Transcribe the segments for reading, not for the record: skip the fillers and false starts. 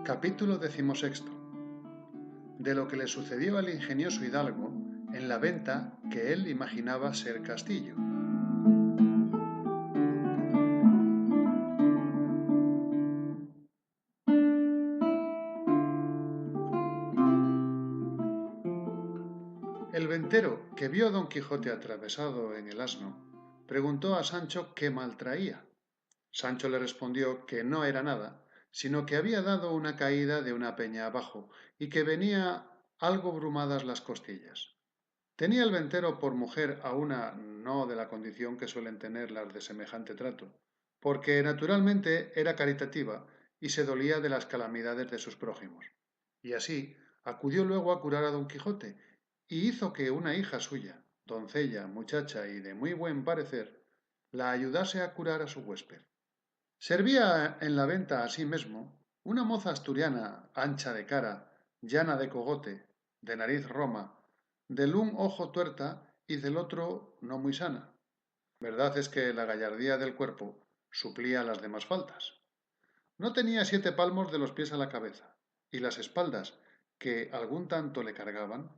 Capítulo 16. De lo que le sucedió al ingenioso hidalgo en la venta que él imaginaba ser castillo. El ventero, que vio a Don Quijote atravesado en el asno, preguntó a Sancho qué mal traía. Sancho le respondió que no era nada, sino que había dado una caída de una peña abajo y que venía algo brumadas las costillas. Tenía el ventero por mujer a una no de la condición que suelen tener las de semejante trato, porque naturalmente era caritativa y se dolía de las calamidades de sus prójimos. Y así acudió luego a curar a Don Quijote, y hizo que una hija suya, doncella, muchacha y de muy buen parecer, la ayudase a curar a su huésped. Servía en la venta asimismo una moza asturiana, ancha de cara, llana de cogote, de nariz roma, del un ojo tuerta y del otro no muy sana. Verdad es que la gallardía del cuerpo suplía las demás faltas. No tenía 7 palmos de los pies a la cabeza, y las espaldas, que algún tanto le cargaban,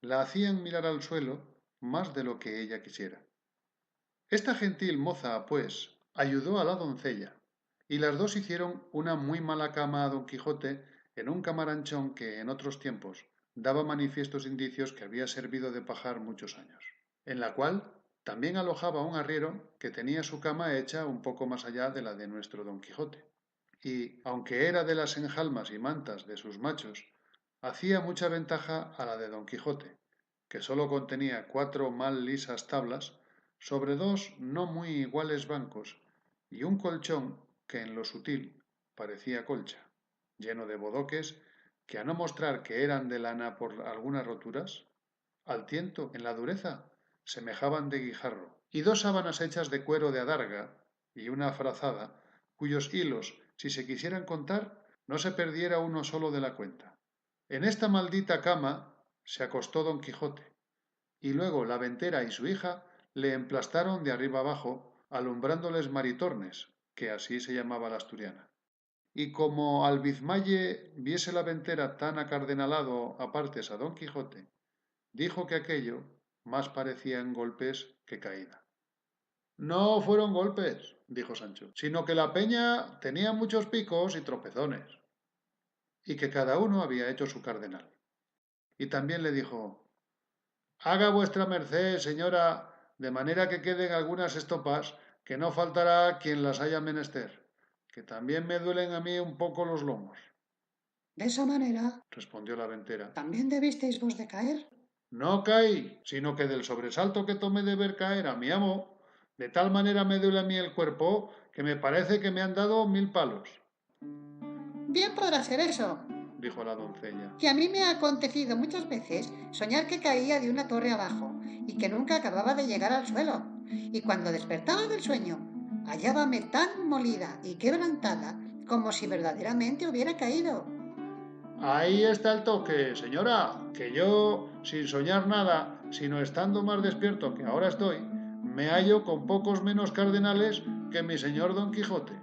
la hacían mirar al suelo más de lo que ella quisiera. Esta gentil moza, pues, ayudó a la doncella, y las dos hicieron una muy mala cama a Don Quijote en un camaranchón que en otros tiempos daba manifiestos indicios que había servido de pajar muchos años, en la cual también alojaba un arriero que tenía su cama hecha un poco más allá de la de nuestro Don Quijote, y, aunque era de las enjalmas y mantas de sus machos, hacía mucha ventaja a la de Don Quijote, que sólo contenía 4 mal lisas tablas sobre 2 no muy iguales bancos y un colchón que en lo sutil parecía colcha, lleno de bodoques que a no mostrar que eran de lana por algunas roturas, al tiento, en la dureza, semejaban de guijarro, y 2 sábanas hechas de cuero de adarga y una frazada, cuyos hilos, si se quisieran contar, no se perdiera uno solo de la cuenta. En esta maldita cama se acostó Don Quijote, y luego la ventera y su hija le emplastaron de arriba abajo, alumbrándoles maritornes, que así se llamaba la asturiana. Y como Albizmaye viese la ventera tan acardenalado a partes a Don Quijote, dijo que aquello más parecían golpes que caída. No fueron golpes, dijo Sancho, sino que la peña tenía muchos picos y tropezones, y que cada uno había hecho su cardenal. Y también le dijo: haga vuestra merced, señora, de manera que queden algunas estopas, que no faltará quien las haya menester, que también me duelen a mí un poco los lomos. De esa manera, Respondió la ventera. ¿también debisteis vos de caer? No caí, sino que del sobresalto que tomé de ver caer a mi amo, de tal manera me duele a mí el cuerpo, que me parece que me han dado 1000 palos. Bien podrá ser eso, Dijo la doncella. que a mí me ha acontecido muchas veces soñar que caía de una torre abajo y que nunca acababa de llegar al suelo. Y cuando despertaba del sueño, hallábame tan molida y quebrantada como si verdaderamente hubiera caído. Ahí está el toque, señora, que yo, sin soñar nada, sino estando más despierto que ahora estoy, me hallo con pocos menos cardenales que mi señor Don Quijote.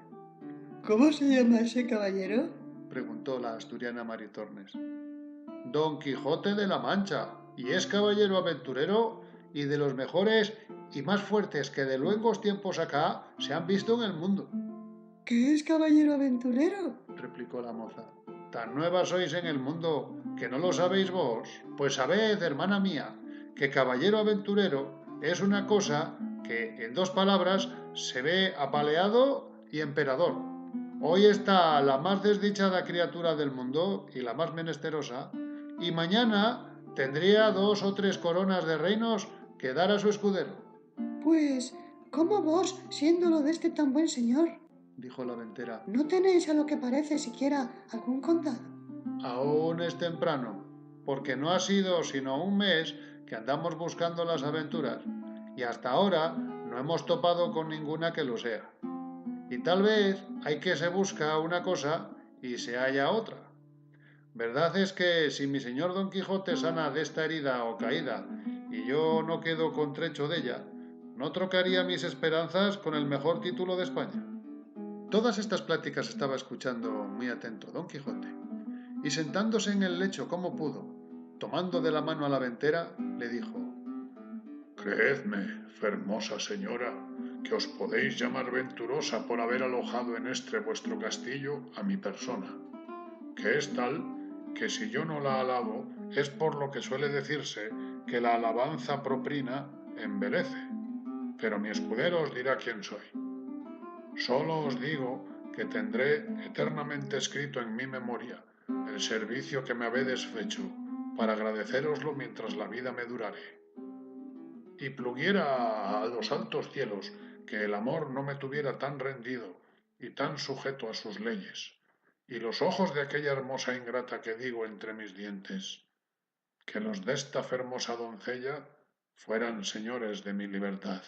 ¿Cómo se llama ese caballero? Preguntó la asturiana Maritornes. Don Quijote de la Mancha, y es caballero aventurero y de los mejores y más fuertes que de luengos tiempos acá se han visto en el mundo. ¿Qué es caballero aventurero? Replicó la moza. Tan nuevas sois en el mundo que no lo sabéis vos. Pues sabed, hermana mía, que caballero aventurero es una cosa que en 2 palabras se ve apaleado y emperador. Hoy está la más desdichada criatura del mundo y la más menesterosa, y mañana tendría 2 o 3 coronas de reinos que dar a su escudero. Pues, ¿cómo vos, siéndolo de este tan buen señor, Dijo la ventera. no tenéis a lo que parece siquiera algún condado? Aún es temprano, porque no ha sido sino un mes que andamos buscando las aventuras, y hasta ahora no hemos topado con ninguna que lo sea. y tal vez hay que se busca una cosa y se halla otra. Verdad es que si mi señor Don Quijote sana desta herida o caída y yo no quedo contrecho della, no trocaría mis esperanzas con el mejor título de España. Todas estas pláticas estaba escuchando muy atento Don Quijote, y sentándose en el lecho como pudo, tomando de la mano a la ventera, le dijo: Creedme, fermosa señora, que os podéis llamar venturosa por haber alojado en este vuestro castillo a mi persona, que es tal que si yo no la alabo es por lo que suele decirse que la alabanza proprina embelece, pero mi escudero os dirá quién soy. Solo os digo que tendré eternamente escrito en mi memoria el servicio que me habedes fecho para agradeceroslo mientras la vida me durare. Y pluguiera a los altos cielos que el amor no me tuviera tan rendido y tan sujeto a sus leyes, y los ojos de aquella hermosa ingrata que digo entre mis dientes, que los desta fermosa doncella fueran señores de mi libertad.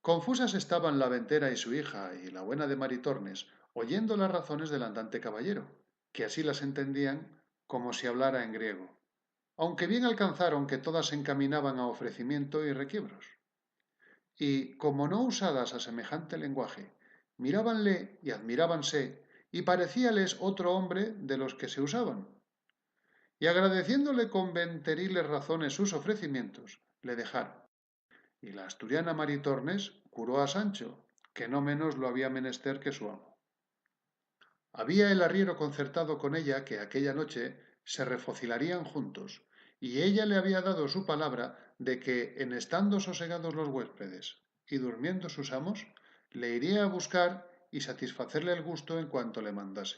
Confusas estaban la ventera y su hija y la buena de Maritornes, oyendo las razones del andante caballero, que así las entendían como si hablara en griego, aunque bien alcanzaron que todas se encaminaban a ofrecimiento y requiebros. Y, como no usadas a semejante lenguaje, mirábanle y admirábanse, y parecíales otro hombre de los que se usaban. Y agradeciéndole con venteriles razones sus ofrecimientos, le dejaron. Y la asturiana Maritornes curó a Sancho, que no menos lo había menester que su amo. Había el arriero concertado con ella que aquella noche se refocilarían juntos, y ella le había dado su palabra de que, en estando sosegados los huéspedes y durmiendo sus amos, le iría a buscar y satisfacerle el gusto en cuanto le mandase.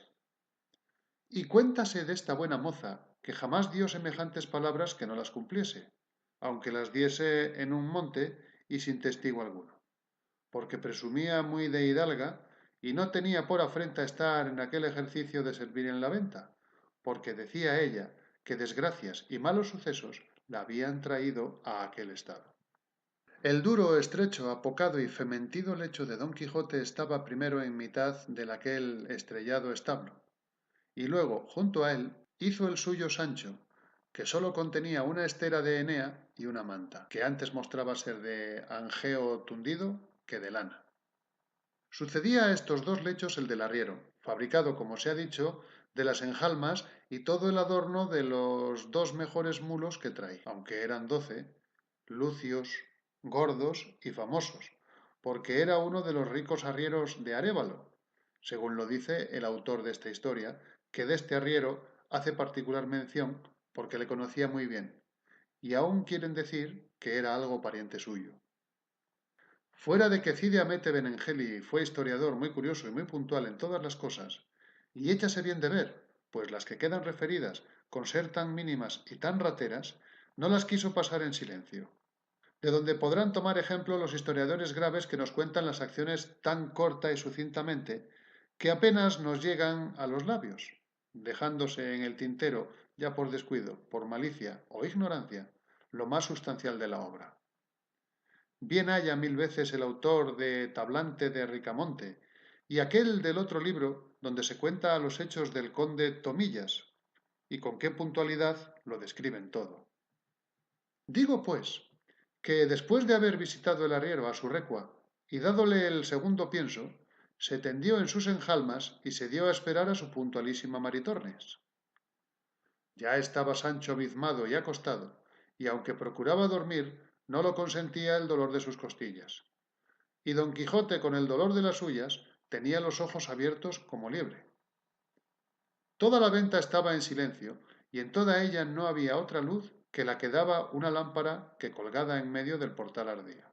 Y cuéntase de esta buena moza, que jamás dio semejantes palabras que no las cumpliese, aunque las diese en un monte y sin testigo alguno, porque presumía muy de hidalga y no tenía por afrenta estar en aquel ejercicio de servir en la venta, porque decía ella que desgracias y malos sucesos la habían traído a aquel estado. El duro, estrecho, apocado y fementido lecho de Don Quijote estaba primero en mitad de aquel estrellado establo, y luego, junto a él, hizo el suyo Sancho, que sólo contenía una estera de Enea y una manta, que antes mostraba ser de angeo tundido que de lana. Sucedía a estos dos lechos el del arriero, fabricado, como se ha dicho, de las enjalmas y todo el adorno de los dos mejores mulos que traía, aunque eran 12, lucios, gordos y famosos, porque era uno de los ricos arrieros de Arévalo, según lo dice el autor de esta historia, que de este arriero hace particular mención porque le conocía muy bien, y aún quieren decir que era algo pariente suyo. Fuera de que Cide Hamete Benengeli fue historiador muy curioso y muy puntual en todas las cosas, y échase bien de ver, pues las que quedan referidas, con ser tan mínimas y tan rateras, no las quiso pasar en silencio, de donde podrán tomar ejemplo los historiadores graves que nos cuentan las acciones tan corta y sucintamente que apenas nos llegan a los labios, dejándose en el tintero, ya por descuido, por malicia o ignorancia, lo más sustancial de la obra. Bien haya mil veces el autor de Tablante de Ricamonte y aquel del otro libro donde se cuenta los hechos del conde Tomillas, y con qué puntualidad lo describen todo. Digo, pues, que después de haber visitado el arriero a su recua y dádole el segundo pienso, se tendió en sus enjalmas y se dio a esperar a su puntualísima Maritornes. Ya estaba Sancho bizmado y acostado, y aunque procuraba dormir, no lo consentía el dolor de sus costillas. Y Don Quijote, con el dolor de las suyas, tenía los ojos abiertos como liebre. Toda la venta estaba en silencio, y en toda ella no había otra luz que la que daba una lámpara que colgada en medio del portal ardía.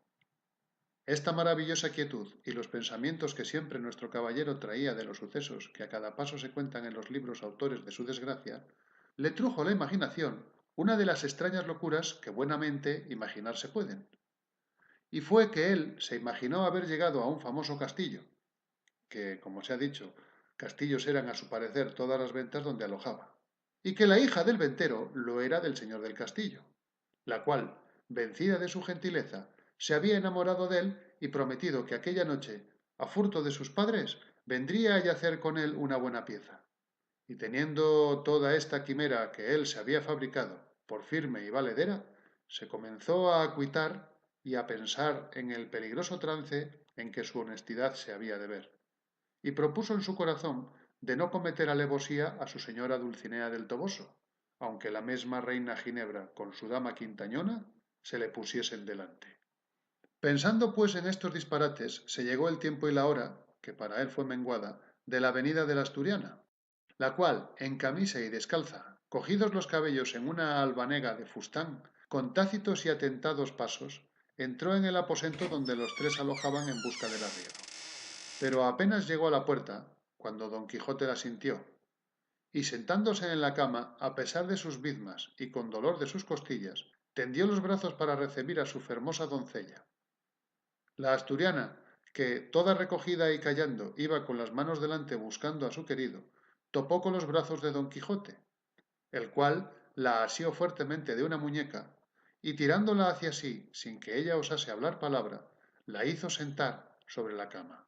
Esta maravillosa quietud y los pensamientos que siempre nuestro caballero traía de los sucesos que a cada paso se cuentan en los libros autores de su desgracia, le trujo a la imaginación una de las extrañas locuras que buenamente imaginarse pueden. Y fue que él se imaginó haber llegado a un famoso castillo, que, como se ha dicho, castillos eran a su parecer todas las ventas donde alojaba, y que la hija del ventero lo era del señor del castillo, la cual, vencida de su gentileza, se había enamorado de él y prometido que aquella noche a furto de sus padres, vendría a yacer con él una buena pieza. Y teniendo toda esta quimera que él se había fabricado por firme y valedera, se comenzó a acuitar y a pensar en el peligroso trance en que su honestidad se había de ver, y propuso en su corazón de no cometer alevosía a su señora Dulcinea del Toboso, aunque la mesma reina Ginebra con su dama Quintañona se le pusiesen delante. Pensando pues en estos disparates, se llegó el tiempo y la hora, que para él fue menguada, de la venida de la Asturiana, la cual, en camisa y descalza, cogidos los cabellos en una albanega de fustán, con tácitos y atentados pasos, entró en el aposento donde los tres alojaban en busca del arriero. Pero apenas llegó a la puerta, cuando don Quijote la sintió, y sentándose en la cama, a pesar de sus bizmas y con dolor de sus costillas, tendió los brazos para recibir a su fermosa doncella. La asturiana, que, toda recogida y callando, iba con las manos delante buscando a su querido, topó con los brazos de don Quijote, el cual la asió fuertemente de una muñeca, y tirándola hacia sí, sin que ella osase hablar palabra, la hizo sentar sobre la cama.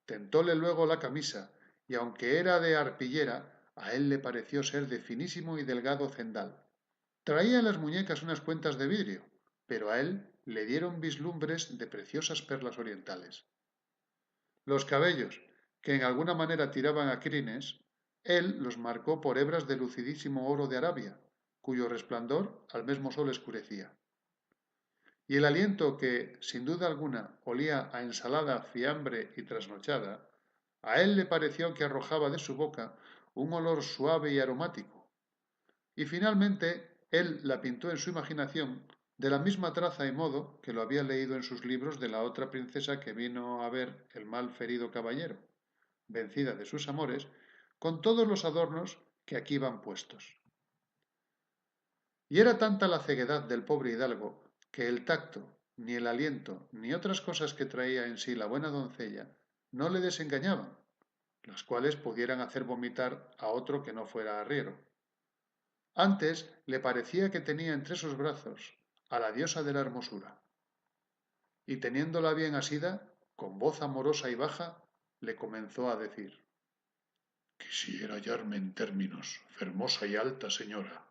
Tentóle luego la camisa, y aunque era de arpillera, a él le pareció ser de finísimo y delgado cendal. Traía en las muñecas unas cuentas de vidrio, pero a él le dieron vislumbres de preciosas perlas orientales. Los cabellos, que en alguna manera tiraban a crines, él los marcó por hebras de lucidísimo oro de Arabia, cuyo resplandor al mismo sol escurecía. Y el aliento que, sin duda alguna, olía a ensalada, fiambre y trasnochada, a él le pareció que arrojaba de su boca un olor suave y aromático. Y finalmente él la pintó en su imaginación de la misma traza y modo que lo había leído en sus libros de la otra princesa que vino a ver el mal ferido caballero, vencida de sus amores, con todos los adornos que aquí van puestos. Y era tanta la ceguedad del pobre hidalgo que el tacto, ni el aliento, ni otras cosas que traía en sí la buena doncella no le desengañaban, las cuales pudieran hacer vomitar a otro que no fuera arriero. Antes le parecía que tenía entre sus brazos a la diosa de la hermosura, y teniéndola bien asida, con voz amorosa y baja, le comenzó a decir: Quisiera hallarme en términos, fermosa y alta señora,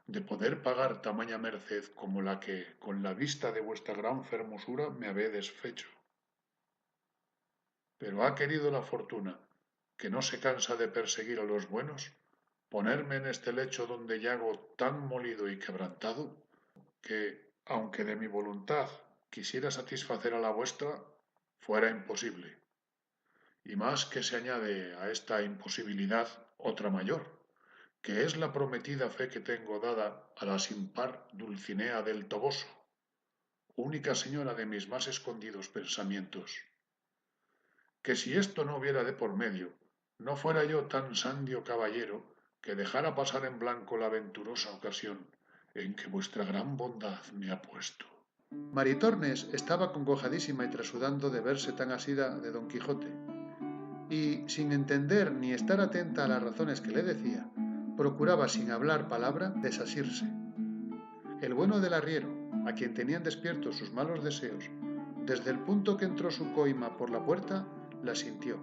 de poder pagar tamaña merced como la que, con la vista de vuestra gran fermosura, me habedes fecho. Pero ha querido la fortuna, que no se cansa de perseguir a los buenos, ponerme en este lecho donde yago tan molido y quebrantado, que, aunque de mi voluntad quisiera satisfacer a la vuestra, fuera imposible. Y más que se añade a esta imposibilidad otra mayor, que es la prometida fe que tengo dada a la sin par Dulcinea del Toboso, única señora de mis más escondidos pensamientos. Que si esto no hubiera de por medio, no fuera yo tan sandio caballero que dejara pasar en blanco la venturosa ocasión en que vuestra gran bondad me ha puesto. Maritornes estaba congojadísima y trasudando de verse tan asida de don Quijote, y, sin entender ni estar atenta a las razones que le decía, procuraba sin hablar palabra desasirse. El bueno del arriero, a quien tenían despiertos sus malos deseos, desde el punto que entró su coima por la puerta, la sintió.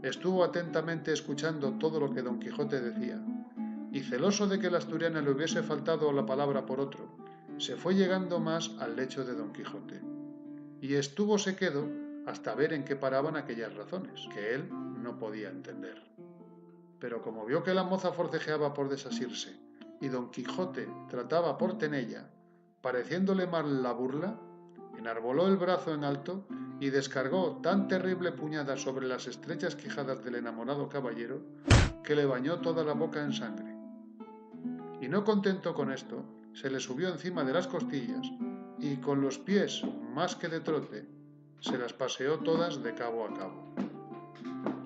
Estuvo atentamente escuchando todo lo que don Quijote decía, y celoso de que la asturiana le hubiese faltado la palabra por otro, se fue llegando más al lecho de don Quijote, y estúvose quedo hasta ver en qué paraban aquellas razones, que él no podía entender. Pero como vio que la moza forcejeaba por desasirse, y don Quijote trataba por tenella, pareciéndole mal la burla, enarboló el brazo en alto y descargó tan terrible puñada sobre las estrechas quijadas del enamorado caballero que le bañó toda la boca en sangre. Y no contento con esto, se le subió encima de las costillas y con los pies más que de trote se las paseó todas de cabo a cabo.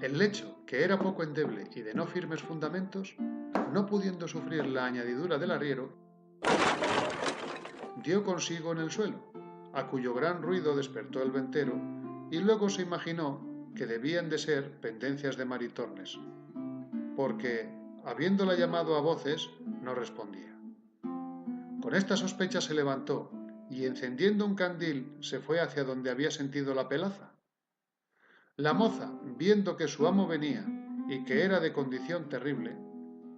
El lecho, que era poco endeble y de no firmes fundamentos, no pudiendo sufrir la añadidura del arriero, dio consigo en el suelo, a cuyo gran ruido despertó el ventero, y luego se imaginó que debían de ser pendencias de Maritornes, porque, habiéndola llamado a voces, no respondía. Con esta sospecha se levantó, y encendiendo un candil se fue hacia donde había sentido la pelaza. La moza, viendo que su amo venía y que era de condición terrible,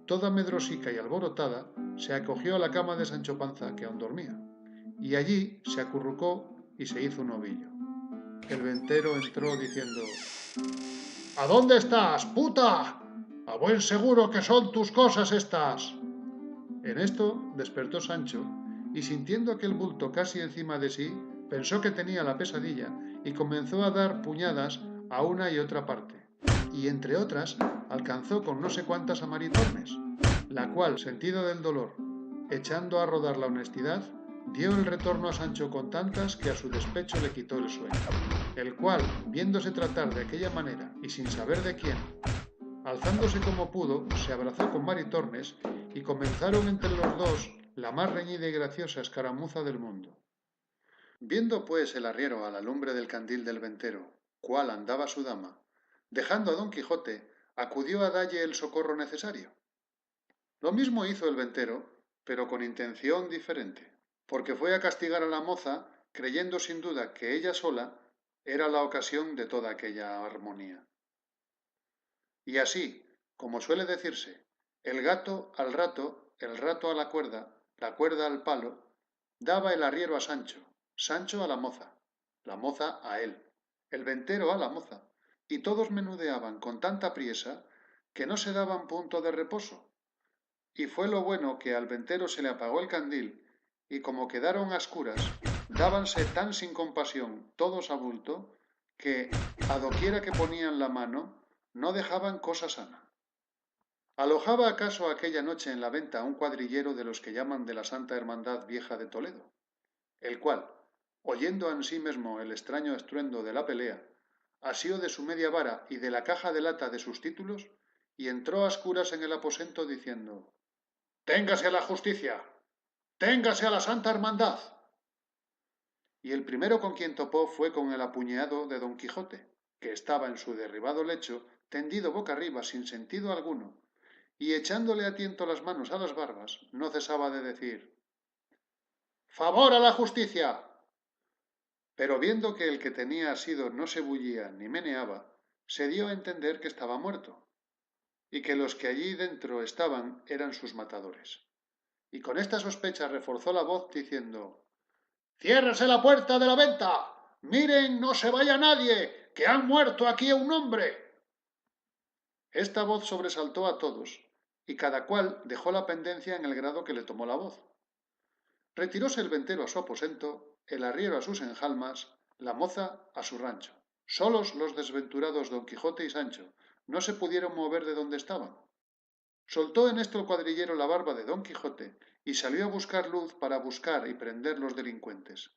toda medrosica y alborotada, se acogió a la cama de Sancho Panza, que aún dormía, y allí se acurrucó y se hizo un ovillo. El ventero entró diciendo: ¿A dónde estás, puta? A buen seguro que son tus cosas estas. En esto despertó Sancho y, sintiendo aquel bulto casi encima de sí, pensó que tenía la pesadilla y comenzó a dar puñadas a una y otra parte, y entre otras alcanzó con no sé cuántas a Maritornes, la cual, sentida del dolor, echando a rodar la honestidad, dio el retorno a Sancho con tantas que a su despecho le quitó el sueño, el cual, viéndose tratar de aquella manera y sin saber de quién, alzándose como pudo, se abrazó con Maritornes y comenzaron entre los dos la más reñida y graciosa escaramuza del mundo. Viendo pues el arriero a la lumbre del candil del ventero, cuál andaba su dama, dejando a don Quijote, acudió a dalle el socorro necesario. Lo mismo hizo el ventero, pero con intención diferente, porque fue a castigar a la moza, creyendo sin duda que ella sola era la ocasión de toda aquella armonía. Y así, como suele decirse, el gato al rato, el rato a la cuerda al palo, daba el arriero a Sancho, Sancho a la moza a él, el ventero a la moza, y todos menudeaban con tanta priesa que no se daban punto de reposo. Y fue lo bueno que al ventero se le apagó el candil, y como quedaron a escuras, dábanse tan sin compasión todos a bulto, que, a doquiera que ponían la mano, no dejaban cosa sana. ¿Alojaba acaso aquella noche en la venta un cuadrillero de los que llaman de la Santa Hermandad Vieja de Toledo, el cual, oyendo en sí mismo el extraño estruendo de la pelea, asió de su media vara y de la caja de lata de sus títulos, y entró a escuras en el aposento diciendo: ¡Téngase a la justicia! ¡Téngase a la Santa Hermandad! Y el primero con quien topó fue con el apuñeado de don Quijote, que estaba en su derribado lecho, tendido boca arriba sin sentido alguno, y echándole a tiento las manos a las barbas, no cesaba de decir: ¡Favor a la justicia! Pero viendo que el que tenía asido no se bullía ni meneaba, se dio a entender que estaba muerto, y que los que allí dentro estaban eran sus matadores. Y con esta sospecha reforzó la voz diciendo: ¡Ciérrese la puerta de la venta! ¡Miren, no se vaya nadie, que han muerto aquí a un hombre! Esta voz sobresaltó a todos, y cada cual dejó la pendencia en el grado que le tomó la voz. Retiróse el ventero a su aposento, el arriero a sus enjalmas, la moza a su rancho. Solos los desventurados don Quijote y Sancho no se pudieron mover de donde estaban. Soltó en esto el cuadrillero la barba de don Quijote y salió a buscar luz para buscar y prender los delincuentes.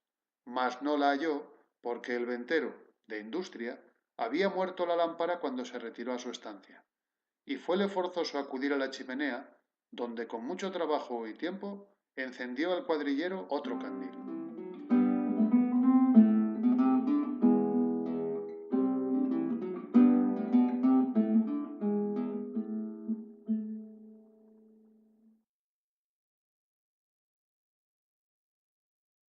Mas no la halló, porque el ventero, de industria, había muerto la lámpara cuando se retiró a su estancia, y fuele forzoso acudir a la chimenea, donde con mucho trabajo y tiempo encendió al cuadrillero otro candil.